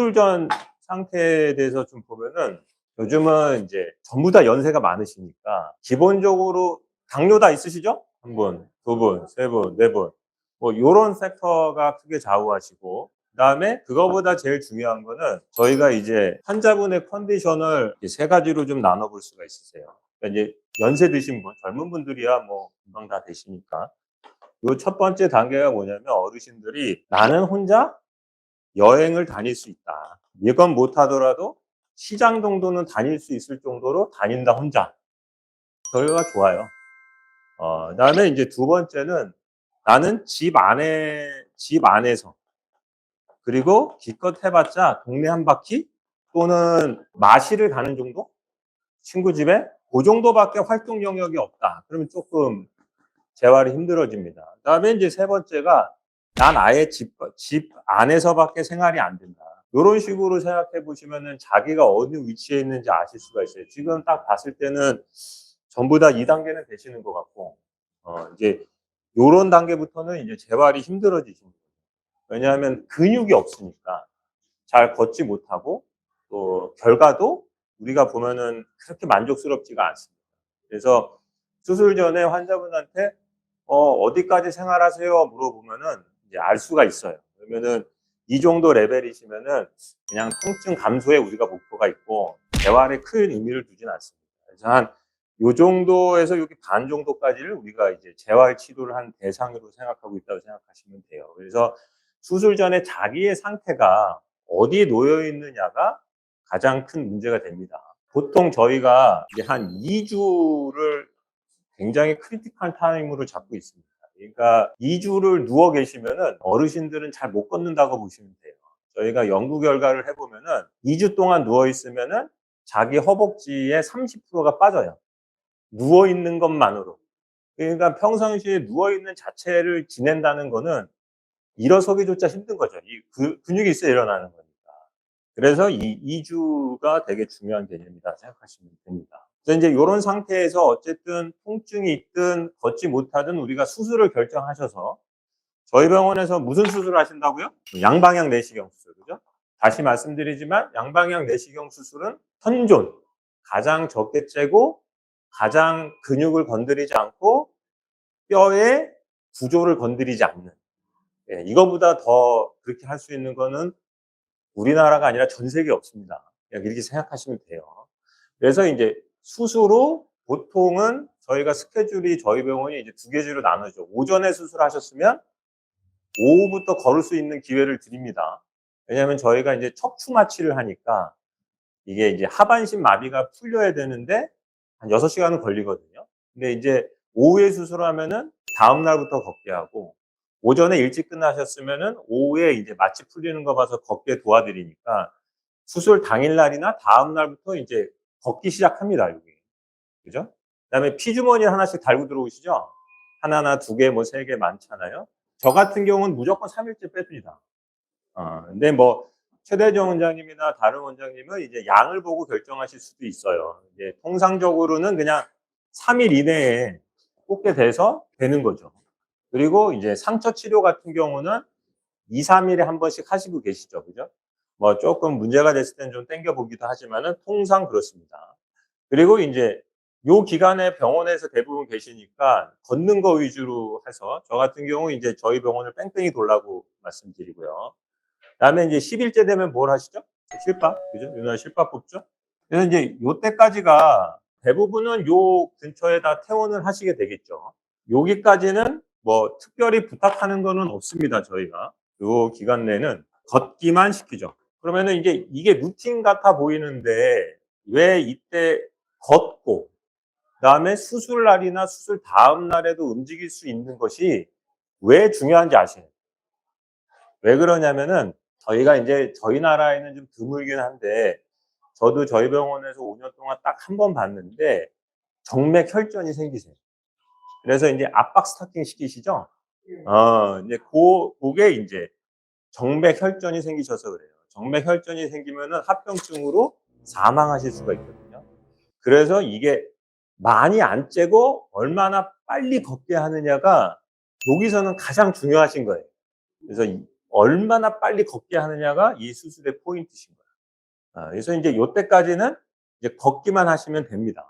수술 전 상태에 대해서 좀 보면은 요즘은 이제 전부 다 연세가 많으시니까 기본적으로 당뇨 다 있으시죠? 한 분, 두 분, 세 분, 네 분. 뭐 요런 팩터가 크게 좌우하시고, 그다음에 그거보다 제일 중요한 거는 저희가 이제 환자분의 컨디션을 이제 세 가지로 좀 나눠 볼 수가 있으세요. 그러니까 이제 연세 드신 분, 젊은 분들이야 뭐 금방 다 되시니까. 요 첫 번째 단계가 뭐냐면 어르신들이 나는 혼자 여행을 다닐 수 있다. 이건 못하더라도 시장 정도는 다닐 수 있을 정도로 다닌다 혼자. 결과가 좋아요. 그다음에 이제 두 번째는 나는 집 안에서 그리고 기껏 해봤자 동네 한 바퀴 또는 마실을 가는 정도? 친구 집에 그 정도밖에 활동 영역이 없다. 그러면 조금 재활이 힘들어집니다. 그다음에 이제 세 번째가 난 아예 집 안에서밖에 생활이 안 된다. 이런 식으로 생각해 보시면은 자기가 어느 위치에 있는지 아실 수가 있어요. 지금 딱 봤을 때는 전부 다 2단계는 되시는 것 같고, 이제 요런 단계부터는 이제 재활이 힘들어지십니다. 왜냐하면 근육이 없으니까 잘 걷지 못하고 또 결과도 우리가 보면은 그렇게 만족스럽지가 않습니다. 그래서 수술 전에 환자분한테 어디까지 생활하세요? 물어보면은 이제 알 수가 있어요. 그러면은 이 정도 레벨이시면은 그냥 통증 감소에 우리가 목표가 있고 재활에 큰 의미를 두진 않습니다. 그래서 한 요 정도에서 여기 반 정도까지를 우리가 이제 재활 치료를 한 대상으로 생각하고 있다고 생각하시면 돼요. 그래서 수술 전에 자기의 상태가 어디에 놓여 있느냐가 가장 큰 문제가 됩니다. 보통 저희가 이제 한 2주를 굉장히 크리티컬 타임으로 잡고 있습니다. 그러니까 2주를 누워 계시면은 어르신들은 잘 못 걷는다고 보시면 돼요. 저희가 연구 결과를 해보면은 2주 동안 누워 있으면은 자기 허벅지의 30%가 빠져요. 누워 있는 것만으로. 그러니까 평상시에 누워 있는 자체를 지낸다는 거는 일어서기조차 힘든 거죠. 이 근육이 있어야 일어나는 거니까. 그래서 이 2주가 되게 중요한 개념이다 생각하시면 됩니다. 그래서 이제 이런 상태에서 어쨌든 통증이 있든 걷지 못하든 우리가 수술을 결정하셔서 저희 병원에서 무슨 수술을 하신다고요? 양방향 내시경 수술, 그죠? 다시 말씀드리지만 양방향 내시경 수술은 현존, 가장 적게 째고 가장 근육을 건드리지 않고 뼈의 구조를 건드리지 않는, 이거보다 더 그렇게 할 수 있는 거는 우리나라가 아니라 전 세계에 없습니다. 그냥 이렇게 생각하시면 돼요. 그래서 이제 수술로 보통은 저희가 스케줄이 저희 병원이 이제 두 개주로 나누죠. 오전에 수술하셨으면 오후부터 걸을 수 있는 기회를 드립니다. 왜냐하면 저희가 이제 척추 마취를 하니까 이게 이제 하반신 마비가 풀려야 되는데 한 6시간은 걸리거든요. 근데 이제 오후에 수술하면은 다음 날부터 걷게 하고 오전에 일찍 끝나셨으면은 오후에 이제 마취 풀리는 거 봐서 걷게 도와드리니까 수술 당일날이나 다음 날부터 이제 걷기 시작합니다, 여기. 그죠? 그다음에 피주머니 하나씩 달고 들어오시죠? 하나나 두 개, 뭐 세 개 많잖아요. 저 같은 경우는 무조건 3일째 뺍니다. 근데 뭐 최대정 원장님이나 다른 원장님은 이제 양을 보고 결정하실 수도 있어요. 이제 통상적으로는 그냥 3일 이내에 꽂게 돼서 되는 거죠. 그리고 이제 상처 치료 같은 경우는 2, 3일에 한 번씩 하시고 계시죠. 그죠? 뭐 조금 문제가 됐을 때는 좀 땡겨 보기도 하지만은 통상 그렇습니다. 그리고 이제 요 기간에 병원에서 대부분 계시니까 걷는 거 위주로 해서 저 같은 경우 이제 저희 병원을 뺑뺑이 돌라고 말씀드리고요. 그다음에 이제 10일째 되면 뭘 하시죠? 실밥, 그죠? 요날 실밥 뽑죠? 그래서 이제 요때까지가 대부분은 요 근처에다 퇴원을 하시게 되겠죠. 여기까지는 뭐 특별히 부탁하는 거는 없습니다, 저희가. 요 기간 내는 걷기만 시키죠. 그러면은 이제 이게 루틴 같아 보이는데 왜 이때 걷고 그다음에 수술 날이나 수술 다음 날에도 움직일 수 있는 것이 왜 중요한지 아시나요? 왜 그러냐면은 저희가 이제 저희 나라에는 좀 드물긴 한데 저도 저희 병원에서 5년 동안 딱 한 번 봤는데 정맥 혈전이 생기세요. 그래서 이제 압박 스타킹 시키시죠? 이제 그게 이제 정맥 혈전이 생기셔서 그래요. 정맥 혈전이 생기면은 합병증으로 사망하실 수가 있거든요. 그래서 이게 많이 안 째고 얼마나 빨리 걷게 하느냐가 여기서는 가장 중요하신 거예요. 그래서 얼마나 빨리 걷게 하느냐가 이 수술의 포인트신 거예요. 그래서 이제 요때까지는 이제 걷기만 하시면 됩니다.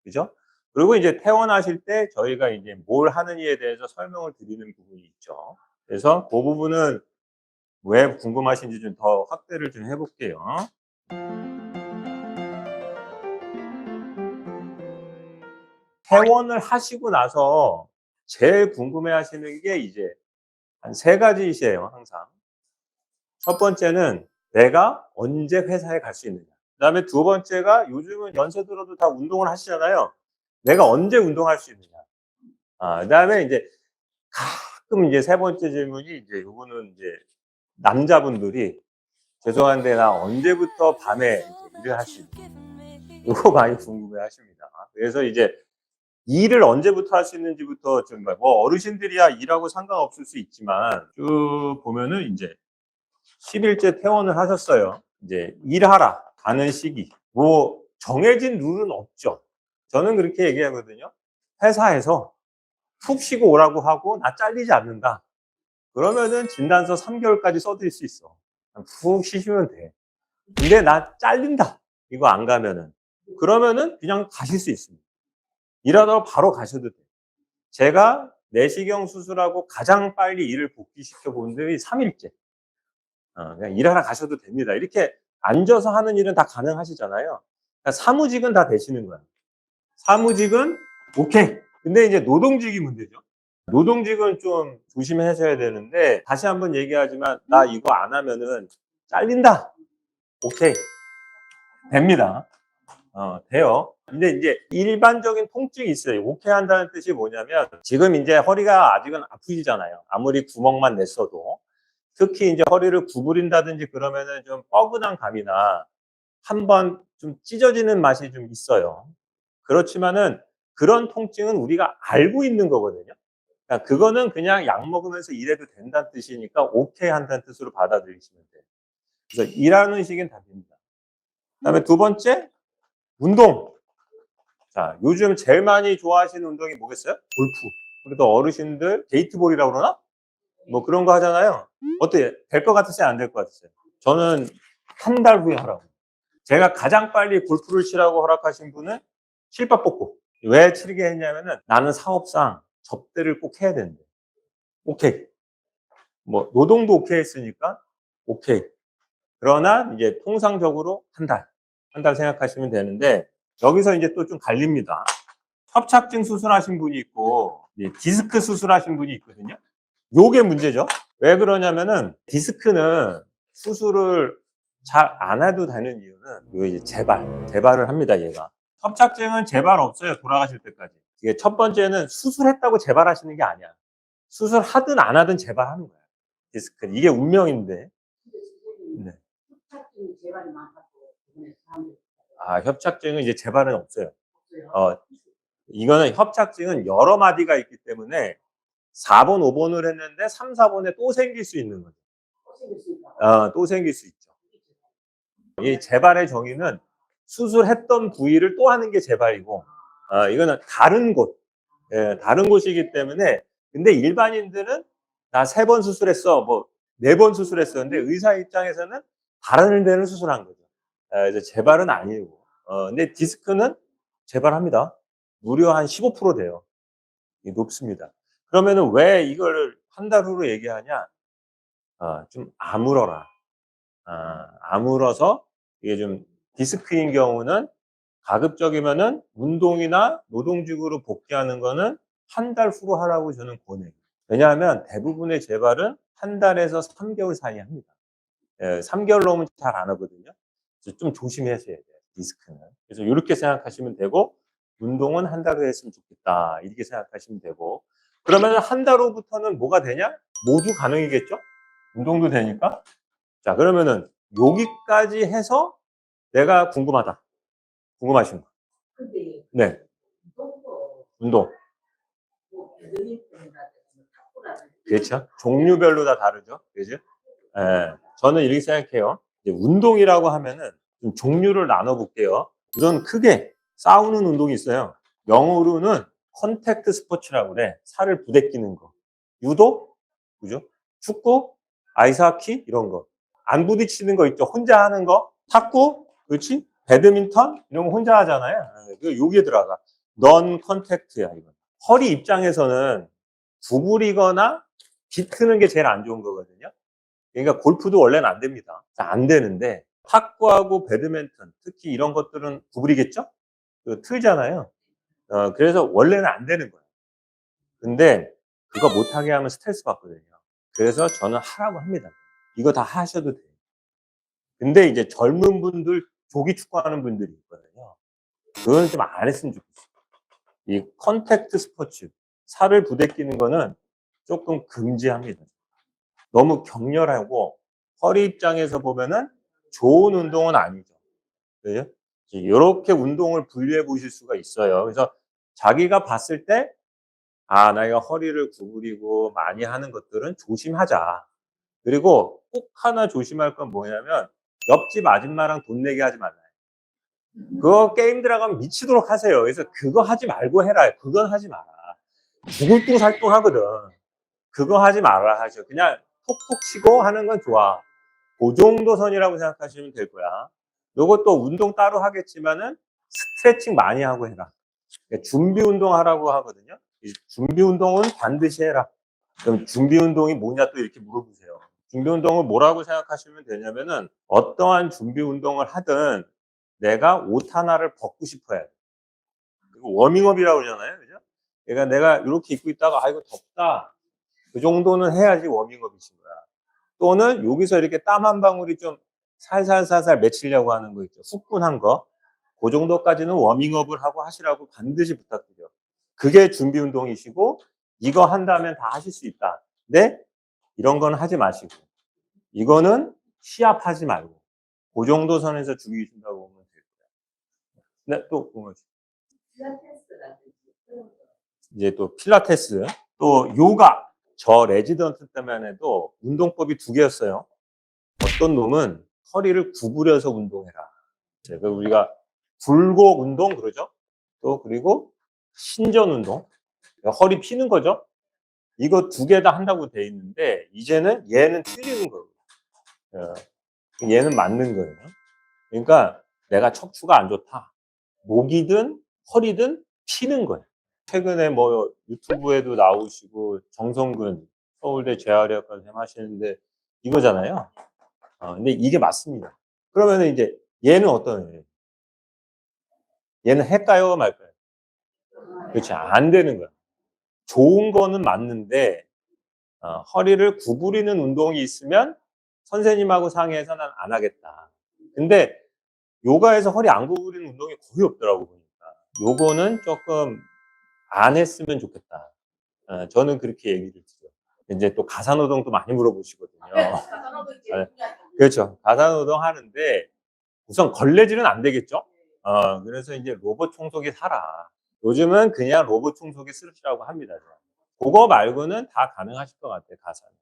그죠? 그리고 이제 퇴원하실 때 저희가 이제 뭘 하느냐에 대해서 설명을 드리는 부분이 있죠. 그래서 그 부분은 왜 궁금하신지 좀 더 확대를 좀 해볼게요. 퇴원을 하시고 나서 제일 궁금해 하시는 게 이제 한 세 가지이세요, 항상. 첫 번째는 내가 언제 회사에 갈 수 있느냐. 그다음에 두 번째가 요즘은 연세 들어도 다 운동을 하시잖아요. 내가 언제 운동할 수 있느냐. 그다음에 이제 가끔 이제 세 번째 질문이 이제 요거는 이제 남자분들이 죄송한데 나 언제부터 밤에 이제 일을 할 수 있느냐. 요거 많이 궁금해 하십니다. 그래서 이제 일을 언제부터 할 수 있는지부터 좀 뭐 어르신들이야 일하고 상관없을 수 있지만 쭉 보면은 이제 10일째 퇴원을 하셨어요. 이제 일하라 가는 시기. 뭐 정해진 룰은 없죠. 저는 그렇게 얘기하거든요. 회사에서 푹 쉬고 오라고 하고 나 잘리지 않는다. 그러면은 진단서 3개월까지 써드릴 수 있어. 푹 쉬시면 돼. 근데 나 잘린다. 이거 안 가면은. 그러면은 그냥 가실 수 있습니다. 일하다가 바로 가셔도 돼요. 제가 내시경 수술하고 가장 빨리 일을 복귀시켜 본 분들이 3일째. 그냥 일하러 가셔도 됩니다. 이렇게 앉아서 하는 일은 다 가능하시잖아요. 그러니까 사무직은 다 되시는 거예요. 사무직은 오케이. 근데 이제 노동직이 문제죠. 노동직은 좀 조심하셔야 되는데 다시 한번 얘기하지만 나 이거 안 하면은 잘린다. 오케이. 됩니다. 돼요. 근데 이제 일반적인 통증이 있어요. 오케이 한다는 뜻이 뭐냐면 지금 이제 허리가 아직은 아프시잖아요. 아무리 구멍만 냈어도. 특히 이제 허리를 구부린다든지 그러면은 좀 뻐근한 감이나 한번 좀 찢어지는 맛이 좀 있어요. 그렇지만은 그런 통증은 우리가 알고 있는 거거든요. 그러니까 그거는 그냥 약 먹으면서 일해도 된다는 뜻이니까 오케이 한다는 뜻으로 받아들이시면 돼요. 그래서 일하는 식은 다 됩니다. 그다음에 두 번째, 운동. 자, 요즘 제일 많이 좋아하시는 운동이 뭐겠어요? 골프. 그래도 어르신들 게이트볼이라고 그러나? 뭐 그런 거 하잖아요. 어때요? 될 것 같으세요? 안 될 것 같으세요? 저는 한 달 후에 하라고. 제가 가장 빨리 골프를 치라고 허락하신 분은 실밥 뽑고. 왜 치르게 했냐면은 나는 사업상 접대를 꼭 해야 되는데. 오케이. 뭐 노동도 오케이 했으니까 오케이. 그러나 이제 통상적으로 한 달. 한 달 생각하시면 되는데 여기서 이제 또 좀 갈립니다. 협착증 수술하신 분이 있고 디스크 수술하신 분이 있거든요. 요게 문제죠. 왜 그러냐면은 디스크는 수술을 잘 안 해도 되는 이유는 요 이제 재발을 합니다, 얘가. 협착증은 재발 없어요, 돌아가실 때까지. 이게 첫 번째는 수술했다고 재발하시는 게 아니야. 수술하든 안 하든 재발하는 거야. 디스크는. 이게 운명인데. 네. 협착증이 재발이 많다고 사람들이. 협착증은 이제 재발은 없어요. 이거는 협착증은 여러 마디가 있기 때문에 4번, 5번을 했는데 3, 4번에 또 생길 수 있는 거죠. 또 생길 수 있죠. 이 재발의 정의는 수술했던 부위를 또 하는 게 재발이고, 이거는 다른 곳, 다른 곳이기 때문에, 근데 일반인들은 나 3번 수술했어, 뭐, 4번 수술했어. 근데 의사 입장에서는 다른 데는 수술한 거죠. 그래서 재발은 아니고. 근데 디스크는 재발합니다. 무려 한 15% 돼요. 높습니다. 그러면은 왜 이걸 한 달 후로 얘기하냐? 좀 아물어라. 아물어서 이게 좀 디스크인 경우는 가급적이면은 운동이나 노동직으로 복귀하는 거는 한 달 후로 하라고 저는 권해요. 왜냐하면 대부분의 재발은 한 달에서 3개월 사이에 합니다. 3개월 넘으면 잘 안 하거든요. 그래서 좀 조심하셔야 돼요, 디스크는. 그래서 이렇게 생각하시면 되고, 운동은 한 달 후에 했으면 좋겠다. 이렇게 생각하시면 되고. 그러면 한 달 후부터는 뭐가 되냐? 모두 가능이겠죠? 운동도 되니까. 자, 그러면은 여기까지 해서 내가 궁금하다. 궁금하신 거. 근데 네, 운동. 그렇죠. 종류별로 다 다르죠. 그죠? 저는 이렇게 생각해요. 이제 운동이라고 하면은 좀 종류를 나눠볼게요. 우선 크게 싸우는 운동이 있어요. 영어로는 컨택트 스포츠라고 그래. 살을 부대끼는 거. 유도, 그죠? 축구, 아이스하키 이런 거. 안 부딪히는 거 있죠. 혼자 하는 거. 탁구, 그렇지? 배드민턴 이런 거 혼자 하잖아요. 여기에 들어가. 넌 컨택트야 이거. 허리 입장에서는 구부리거나 비트는 게 제일 안 좋은 거거든요. 그러니까 골프도 원래는 안 됩니다. 안 되는데 탁구하고 배드민턴 특히 이런 것들은 구부리겠죠? 틀잖아요. 그래서 원래는 안 되는 거예요. 근데 그거 못하게 하면 스트레스 받거든요. 그래서 저는 하라고 합니다. 이거 다 하셔도 돼요. 근데 이제 젊은 분들 조기 축구하는 분들이 있거든요. 그건 좀 안 했으면 좋겠어요. 이 컨택트 스포츠, 살을 부대끼는 거는 조금 금지합니다. 너무 격렬하고 허리 입장에서 보면은 좋은 운동은 아니죠. 그죠? 이렇게 운동을 분류해 보실 수가 있어요. 그래서 자기가 봤을 때, 아, 내가 허리를 구부리고 많이 하는 것들은 조심하자. 그리고 꼭 하나 조심할 건 뭐냐면, 옆집 아줌마랑 돈 내게 하지 말라. 그거 게임 들어가면 미치도록 하세요. 그래서 그거 하지 말고 해라. 그건 하지 마라. 죽을 둥 살 둥 하거든. 그거 하지 말아 하죠. 그냥 톡톡 치고 하는 건 좋아. 그 정도 선이라고 생각하시면 될 거야. 요것도 운동 따로 하겠지만은 스트레칭 많이 하고 해라. 준비 운동 하라고 하거든요. 이 준비 운동은 반드시 해라. 그럼 준비 운동이 뭐냐 또 이렇게 물어보세요. 준비 운동을 뭐라고 생각하시면 되냐면은 어떠한 준비 운동을 하든 내가 옷 하나를 벗고 싶어 해. 워밍업이라고 그러잖아요. 그죠? 그러니까 내가 이렇게 입고 있다가 아 이거 덥다. 그 정도는 해야지 워밍업이신 거야. 또는 여기서 이렇게 땀 한 방울이 좀 살살살살 맺히려고 하는 거 있죠. 후끈한 거. 그 정도까지는 워밍업을 하고 하시라고 반드시 부탁드려요. 그게 준비 운동이시고 이거 한다면 다 하실 수 있다. 근데 이런 건 하지 마시고 이거는 시합하지 말고 그 정도 선에서 죽이신다고 보면 될 거예요. 네, 또 보면 이제 또 필라테스, 또 요가. 저 레지던트 때만 해도 운동법이 두 개였어요. 어떤 놈은 허리를 구부려서 운동해라. 우리가 굴곡 운동 그러죠. 또 그리고 신전 운동, 허리 피는 거죠. 이거 두 개 다 한다고 돼 있는데 이제는 얘는 틀리는 거예요. 얘는 맞는 거예요. 그러니까 내가 척추가 안 좋다. 목이든 허리든 피는 거예요. 최근에 뭐 유튜브에도 나오시고 정성근 서울대 재활의학과를 하시는데 이거잖아요. 근데 이게 맞습니다. 그러면 이제 얘는 어떤 애예요? 얘는 할까요 말까요? 그렇지, 안 되는 거야. 좋은 거는 맞는데 허리를 구부리는 운동이 있으면 선생님하고 상의해서 난 안 하겠다. 근데 요가에서 허리 안 구부리는 운동이 거의 없더라고 보니까. 요거는 조금 안 했으면 좋겠다. 저는 그렇게 얘기를 드려요. 이제 또 가사노동도 많이 물어보시거든요. 그렇죠. 가사노동 하는데 우선 걸레질은 안 되겠죠. 그래서 이제 로봇 청소기 사라. 요즘은 그냥 로봇 청소기 쓰시라고 합니다. 그거 말고는 다 가능하실 것 같아요, 가사는.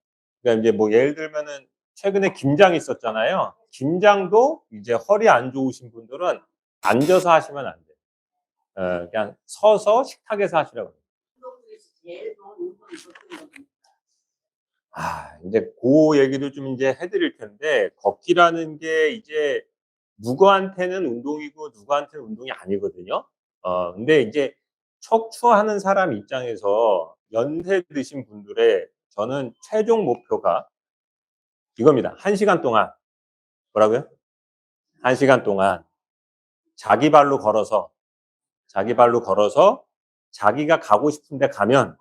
그러니까 이제 뭐 예를 들면은 최근에 김장 있었잖아요. 김장도 이제 허리 안 좋으신 분들은 앉아서 하시면 안 돼요. 그냥 서서 식탁에서 하시라고 해요. 이제 그 얘기를 좀 이제 해드릴 텐데, 걷기라는 게 이제 누구한테는 운동이고 누구한테는 운동이 아니거든요. 근데 이제 척추하는 사람 입장에서 연세 드신 분들의 저는 최종 목표가 이겁니다. 1시간 동안, 뭐라고요? 1시간 동안 자기 발로 걸어서, 자기가 가고 싶은데 가면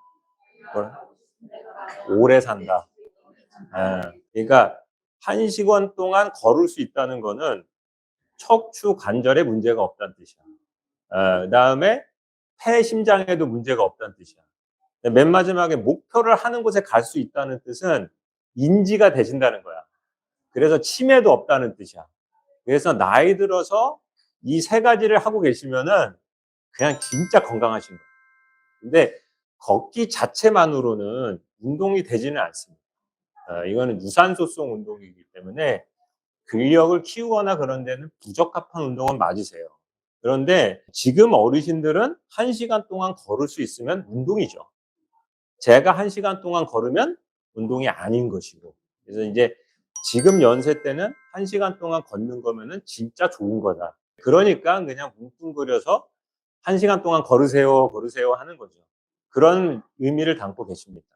오래 산다. 그러니까 1시간 동안 걸을 수 있다는 거는 척추 관절에 문제가 없다는 뜻이야. 그다음에 폐 심장에도 문제가 없다는 뜻이야. 맨 마지막에 목표를 하는 곳에 갈 수 있다는 뜻은 인지가 되신다는 거야. 그래서 치매도 없다는 뜻이야. 그래서 나이 들어서 이 세 가지를 하고 계시면은 그냥 진짜 건강하신 거예요. 근데 걷기 자체만으로는 운동이 되지는 않습니다. 이거는 유산소성 운동이기 때문에 근력을 키우거나 그런 데는 부적합한 운동은 맞으세요. 그런데 지금 어르신들은 1시간 동안 걸을 수 있으면 운동이죠. 제가 1시간 동안 걸으면 운동이 아닌 것이고, 그래서 이제 지금 연세 때는 1시간 동안 걷는 거면은 진짜 좋은 거다. 그러니까 그냥 뭉뚱그려서 1시간 동안 걸으세요, 걸으세요 하는 거죠. 그런 의미를 담고 계십니다.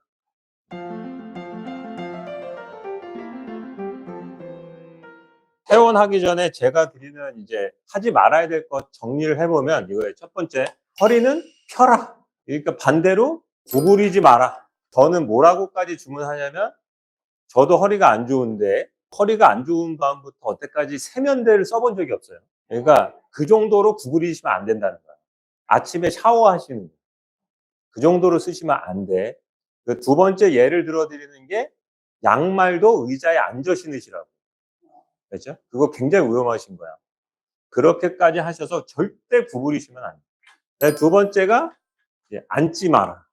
퇴원하기 전에 제가 드리는 이제 하지 말아야 될 것 정리를 해보면 이거예요. 첫 번째, 허리는 펴라. 그러니까 반대로 구부리지 마라. 저는 뭐라고까지 주문하냐면, 저도 허리가 안 좋은데 허리가 안 좋은 다음부터 어때까지 세면대를 써본 적이 없어요. 그러니까 그 정도로 구부리시면 안 된다는 거예요. 아침에 샤워하시는 거. 그 정도로 쓰시면 안 돼. 그 두 번째 예를 들어 드리는 게, 양말도 의자에 앉아 신으시라고. 그렇죠? 그거 굉장히 위험하신 거야. 그렇게까지 하셔서 절대 구부리시면 안 돼요. 두 번째가 이제 앉지 마라.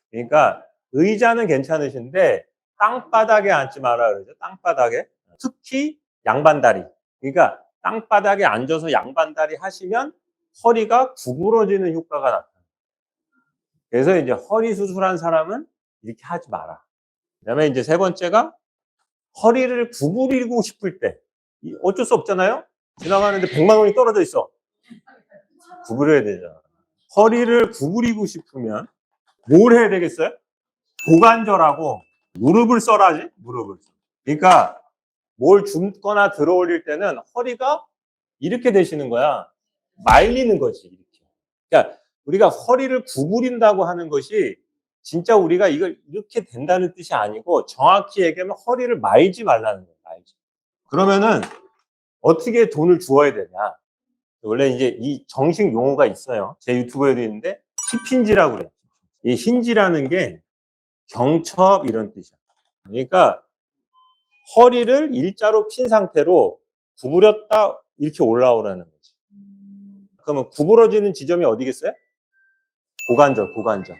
그러니까 의자는 괜찮으신데 땅바닥에 앉지 마라 그러죠. 땅바닥에. 특히 양반다리. 그러니까 땅바닥에 앉아서 양반다리 하시면 허리가 구부러지는 효과가 나타나요. 그래서 이제 허리 수술한 사람은 이렇게 하지 마라. 그다음에 이제 세 번째가, 허리를 구부리고 싶을 때 어쩔 수 없잖아요. 지나가는데 100만 원이 떨어져 있어. 구부려야 되잖아. 허리를 구부리고 싶으면 뭘 해야 되겠어요? 고관절하고 무릎을 써라지. 무릎을. 그러니까 뭘 줍거나 들어 올릴 때는 허리가 이렇게 되시는 거야. 말리는 거지, 이렇게. 그러니까 우리가 허리를 구부린다고 하는 것이 진짜 우리가 이걸 이렇게 된다는 뜻이 아니고, 정확히 얘기하면 허리를 말지 말라는 거예요. 말지. 그러면은 어떻게 돈을 주어야 되냐? 원래 이제 이 정식 용어가 있어요. 제 유튜브에도 있는데, 힙힌지라고 그래요. 이 힌지라는 게 경첩 이런 뜻이야. 그러니까 허리를 일자로 핀 상태로 구부렸다 이렇게 올라오라는 거지. 그러면 구부러지는 지점이 어디겠어요? 고관절, 고관절.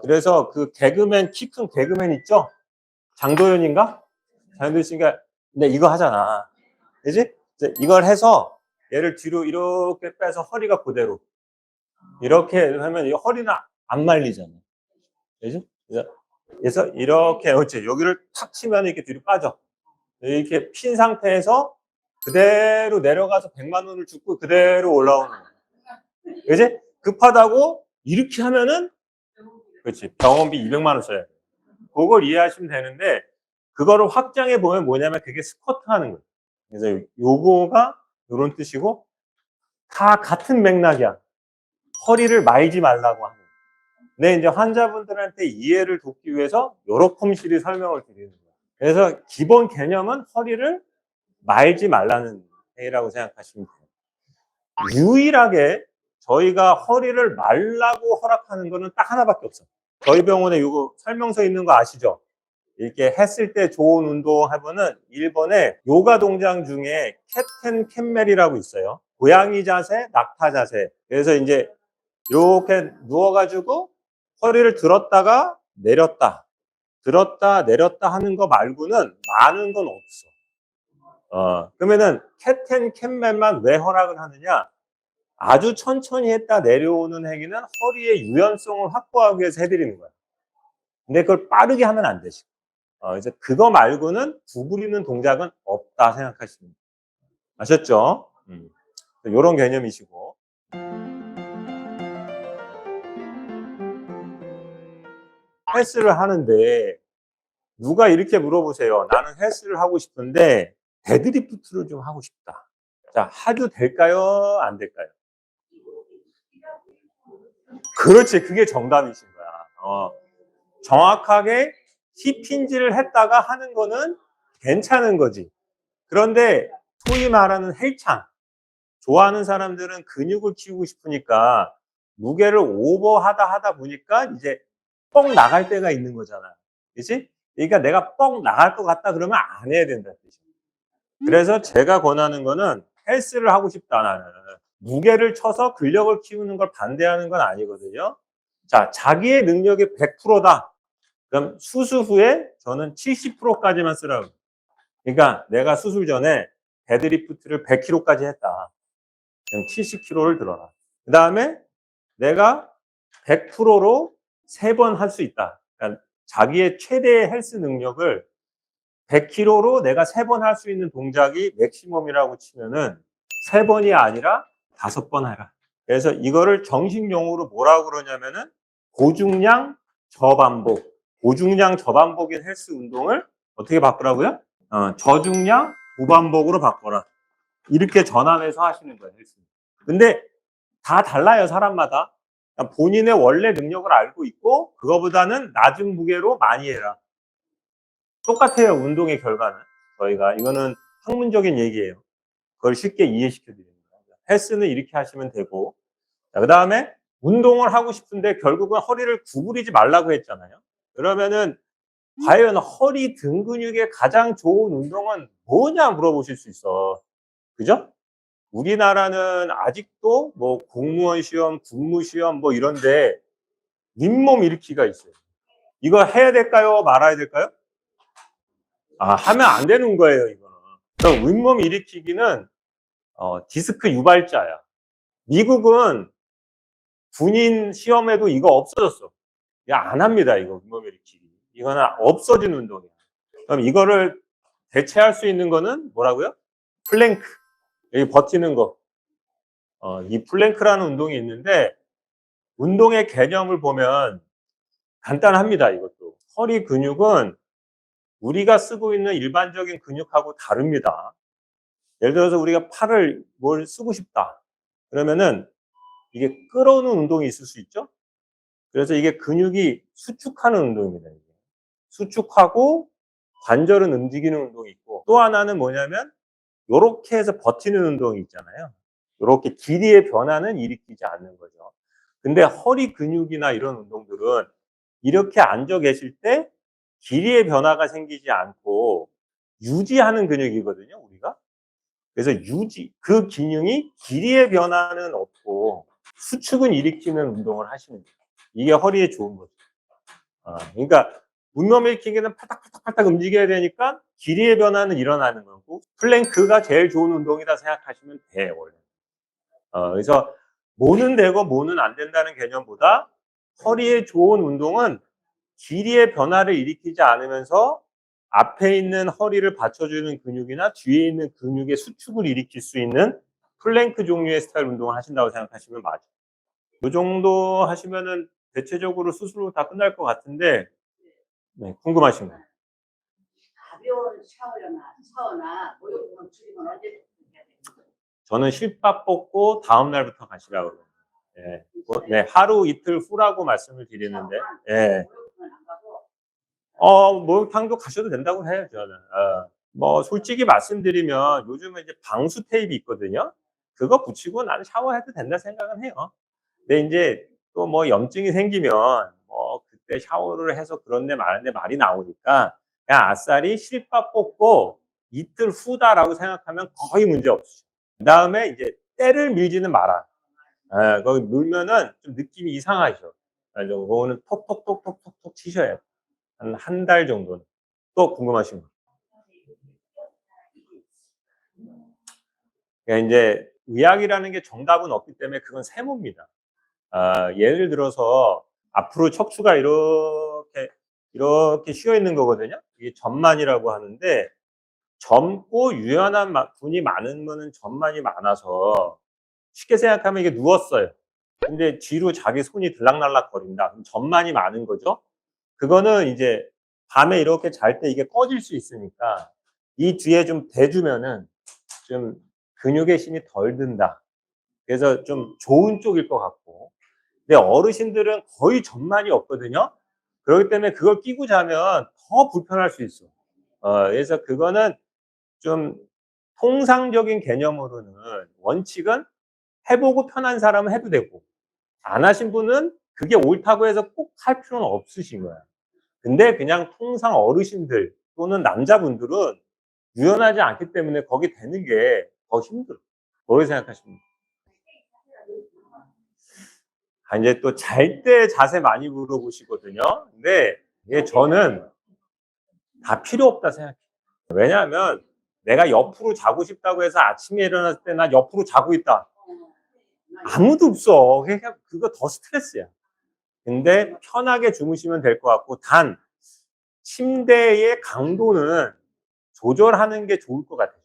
그래서 그 개그맨, 키 큰 개그맨 있죠? 장도연인가? 장도연 씨가 근데 이거 하잖아. 그지? 이걸 해서 얘를 뒤로 이렇게 빼서 허리가 그대로. 이렇게 하면 허리는 안 말리잖아. 그지? 그래서 이렇게, 그렇지. 여기를 탁 치면 이렇게 뒤로 빠져. 이렇게 핀 상태에서 그대로 내려가서 100만 원을 줍고 그대로 올라오는 거야. 그지? 급하다고 이렇게 하면은, 그렇지. 병원비 200만 원 써야 돼. 그걸 이해하시면 되는데, 그거를 확장해 보면 뭐냐면 그게 스쿼트 하는 거예요. 그래서 요거가 이런 뜻이고, 다 같은 맥락이야. 허리를 말지 말라고 하는 거예요. 근데 이제 환자분들한테 이해를 돕기 위해서 요렇게 설명을 드리는 거예요. 그래서 기본 개념은 허리를 말지 말라는 행위라고 생각하시면 돼요. 유일하게 저희가 허리를 말라고 허락하는 거는 딱 하나밖에 없어요. 저희 병원에 이거 설명서 있는 거 아시죠? 이렇게 했을 때 좋은 운동 하면은 일본의 요가 동작 중에 캡텐 캔멜이라고 있어요. 고양이 자세, 낙타 자세. 그래서 이제 이렇게 누워가지고 허리를 들었다가 내렸다, 들었다 내렸다 하는 거 말고는 많은 건 없어. 그러면은 캡텐 캔멜만 왜 허락을 하느냐? 아주 천천히 했다 내려오는 행위는 허리의 유연성을 확보하기 위해서 해드리는 거야. 근데 그걸 빠르게 하면 안 되지. 그래서 그거 말고는 구부리는 동작은 없다 생각하시면 돼요. 아셨죠? 이런 개념이시고. 헬스를 하는데 누가 이렇게 물어보세요. 나는 헬스를 하고 싶은데 데드리프트를 좀 하고 싶다. 자, 해도 될까요? 안 될까요? 그렇지. 그게 정답이신 거야. 정확하게 힙힌지를 했다가 하는 거는 괜찮은 거지. 그런데 소위 말하는 헬창, 좋아하는 사람들은 근육을 키우고 싶으니까 무게를 오버하다 보니까 이제 뻥 나갈 때가 있는 거잖아. 그치? 그러니까 내가 뻥 나갈 것 같다 그러면 안 해야 된다는 뜻이야. 그래서 제가 권하는 거는, 헬스를 하고 싶다 나는. 무게를 쳐서 근력을 키우는 걸 반대하는 건 아니거든요. 자, 자기의 능력이 100%다. 그럼 수술 후에 저는 70%까지만 쓰라고. 그러니까 내가 수술 전에 데드리프트를 100kg까지 했다. 그럼 70kg를 들어라. 그 다음에 내가 100%로 3번 할 수 있다. 그러니까 자기의 최대의 헬스 능력을 100kg로 내가 3번 할 수 있는 동작이 맥시멈이라고 치면은 3번이 아니라 5번 해라. 그래서 이거를 정식 용어로 뭐라고 그러냐면은 고중량 저반복. 고중량 저반복인 헬스 운동을 어떻게 바꾸라고요? 저중량 고반복으로 바꿔라. 이렇게 전환해서 하시는 거예요, 헬스. 근데 다 달라요, 사람마다. 본인의 원래 능력을 알고 있고 그거보다는 낮은 무게로 많이 해라. 똑같아요, 운동의 결과는. 저희가 이거는 학문적인 얘기예요. 그걸 쉽게 이해시켜 드립니다. 헬스는 이렇게 하시면 되고, 그 다음에 운동을 하고 싶은데 결국은 허리를 구부리지 말라고 했잖아요. 그러면은 과연 허리 등 근육에 가장 좋은 운동은 뭐냐 물어보실 수 있어. 그죠? 우리나라는 아직도 뭐 공무원 시험, 군무 시험 뭐 이런데 윗몸 일으키기가 있어요. 이거 해야 될까요? 말아야 될까요? 하면 안 되는 거예요, 이거는. 그럼 윗몸 일으키기는 디스크 유발자야. 미국은 군인 시험에도 이거 없어졌어. 안 합니다, 이거 윗몸 일으키기. 이거는 없어진 운동이야. 그럼 이거를 대체할 수 있는 거는 뭐라고요? 플랭크. 여기 버티는 거. 이 플랭크라는 운동이 있는데 운동의 개념을 보면 간단합니다, 이것도. 허리 근육은 우리가 쓰고 있는 일반적인 근육하고 다릅니다. 예를 들어서 우리가 팔을 뭘 쓰고 싶다. 그러면은 이게 끌어오는 운동이 있을 수 있죠? 그래서 이게 근육이 수축하는 운동입니다. 이게. 수축하고 관절은 움직이는 운동이 있고 또 하나는 뭐냐면 이렇게 해서 버티는 운동이 있잖아요. 이렇게 길이의 변화는 일으키지 않는 거죠. 근데 허리 근육이나 이런 운동들은 이렇게 앉아 계실 때 길이의 변화가 생기지 않고 유지하는 근육이거든요, 우리가. 그래서 그 기능이 길이의 변화는 없고 수축은 일으키는 운동을 하시는 거예요. 이게 허리에 좋은 거죠. 그러니까 윗몸 일으키기는 팔딱팔딱 움직여야 되니까 길이의 변화는 일어나는 거고 플랭크가 제일 좋은 운동이다 생각하시면 돼요, 원래. 그래서 뭐는 되고 뭐는 안 된다는 개념보다 허리에 좋은 운동은 길이의 변화를 일으키지 않으면서 앞에 있는 허리를 받쳐주는 근육이나 뒤에 있는 근육의 수축을 일으킬 수 있는 플랭크 종류의 스타일 운동을 하신다고 생각하시면 맞아요. 이 정도 하시면은 대체적으로 수술로 다 끝날 것 같은데, 네, 궁금하신 거. 가벼운 샤워나 목욕탕 출입은 언제부터 해야 돼요? 저는 실밥 뽑고 다음 날부터 가시라고 그래요. 예. 네, 하루 이틀 후라고 말씀을 드리는데, 예. 목욕탕은 안 가고 목욕탕도 가셔도 된다고 해요, 저는. 뭐, 솔직히 말씀드리면 요즘은 이제 방수 테이프 있거든요. 그거 붙이고 나는 샤워해도 된다 생각은 해요. 근데 이제 또 뭐 염증이 생기면 뭐 그때 샤워를 해서 그런데 마는데 말이 나오니까 그냥 아싸리 실밥 뽑고 이틀 후다라고 생각하면 거의 문제 없어요. 그 다음에 이제 때를 밀지는 마라. 거기 밀면은 좀 느낌이 이상하죠. 그래서 그거는 톡톡톡톡톡톡 치셔야 돼요. 한 달 정도는. 또 궁금하신 거? 그러니까 이제 의학이라는 게 정답은 없기 때문에 그건 세모입니다. 예를 들어서 앞으로 척추가 이렇게 쉬어 있는 거거든요. 이게 전만이라고 하는데 젊고 유연한 분이 많으면 전만이 많아서 쉽게 생각하면 이게 누웠어요. 근데 뒤로 자기 손이 들락날락 거린다. 그럼 전만이 많은 거죠. 그거는 이제 밤에 이렇게 잘 때 이게 꺼질 수 있으니까 이 뒤에 좀 대주면은 좀 근육의 힘이 덜 든다. 그래서 좀 좋은 쪽일 것 같고. 근데 어르신들은 거의 전만이 없거든요. 그렇기 때문에 그걸 끼고 자면 더 불편할 수 있어. 그래서 그거는 좀 통상적인 개념으로는 원칙은 해보고 편한 사람은 해도 되고 안 하신 분은 그게 옳다고 해서 꼭 할 필요는 없으신 거야. 근데 그냥 통상 어르신들 또는 남자분들은 유연하지 않기 때문에 거기 되는 게 더 힘들어. 그렇게 생각하시면 돼요. 이제 또 잘 때 자세 많이 물어보시거든요. 근데 이게 저는 다 필요 없다 생각해요. 왜냐하면 내가 옆으로 자고 싶다고 해서 아침에 일어났을 때 난 옆으로 자고 있다. 아무도 없어. 그러니까 그거 더 스트레스야. 근데 편하게 주무시면 될 것 같고 단 침대의 강도는 조절하는 게 좋을 것 같아요.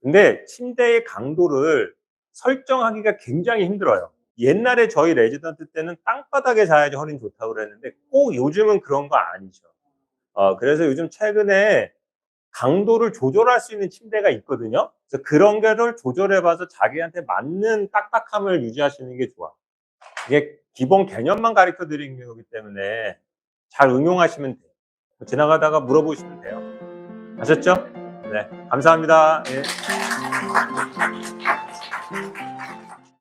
근데 침대의 강도를 설정하기가 굉장히 힘들어요. 옛날에 저희 레지던트 때는 땅바닥에 자야지 허리는 좋다고 그랬는데 꼭 요즘은 그런 거 아니죠. 그래서 요즘 최근에 강도를 조절할 수 있는 침대가 있거든요. 그래서 그런 거를 조절해 봐서 자기한테 맞는 딱딱함을 유지하시는 게 좋아. 이게 기본 개념만 가르쳐 드리는 거기 때문에 잘 응용하시면 돼요. 지나가다가 물어보시면 돼요. 아셨죠? 네, 감사합니다. 예.